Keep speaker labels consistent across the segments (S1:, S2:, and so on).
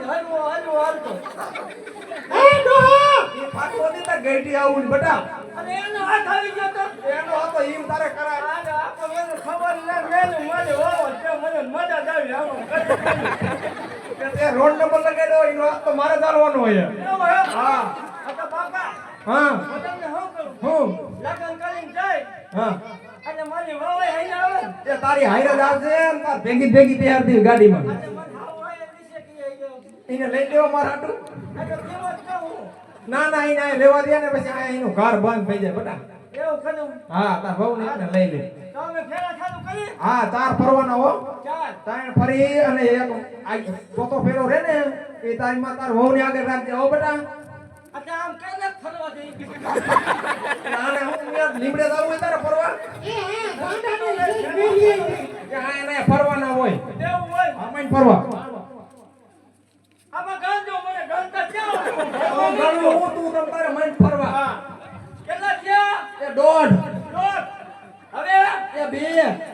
S1: હાલતો
S2: એ ડોહા
S3: એ પાછો દીતા ગેટી આવું બટા
S1: અને એનો હાથ આવી ગયો તો
S3: એનો હતો ઈમ તારે કરાય
S1: આને આપો મને ખબર ન મેલું મને વાવો છે મને મજા જ આવી આવો
S3: કે તે રોડ નંબર લગાડ્યો એનો હાથ તો મારે ચાલવાનો હોય
S1: એવો હે
S3: હા
S1: આ તો બાપા
S3: હા
S1: હું તમને શું કરું
S3: હું
S1: લગન કરીને જાય
S3: હા
S1: અને મારી વાવાય હાઈ આવે
S3: એ તારી હાઈરે જ આવશે ને તાર ભેગી તૈયાર થઈ ગાડીમાં
S1: અને મને વાવાય દિશે કે આઈ જાવ
S3: એને લઈ લેવો મારા હાટુ
S1: આ તો કેવો જ કહું
S3: ના ના એને આ લેવા દે ને પછી આ એનું ઘર બંધ થઈ જાય બટા
S1: એવું કરું
S3: હા તાર બહુ ને એને લઈ લે
S1: તો અમે ફેરા ચાલુ કરી
S3: હા તાર ફરવાનો હો
S1: ચાલ
S3: તાણ ફરી અને એક આ ચોથો ફેરો રે ને એ તારીમાં તાર વહુ ને આગળ રાખજે હો બેટા
S1: અચ્છા આમ કઈ ફરવા જઈ
S3: આને હું યાર લીમડે જાવું હોય તારે ફરવા
S2: ગાંડાને લઈ મેલીએ
S3: કે આ એને ફરવાના હોય
S1: દેવું હોય
S3: આમાં ફરવા
S1: આમાં ગાંજો મને ગાંડા ક્યાં
S3: હું ગણું હું તું તમ તારે મન ફરવા
S1: હા કેટલા થયા
S3: એ દોઢ
S1: દોઢ હવે
S3: એ બે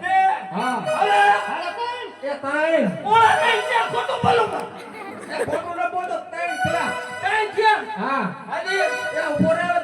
S1: બે
S3: હા
S1: હવે
S3: એ ત્રણ
S1: ઓળા નહીં છે ખોટું બોલું
S3: એ ખોટું ન બોલતો ત્રણ થયા
S1: કઈ થયા
S3: હા
S1: હજી
S3: એ ઉભો રહે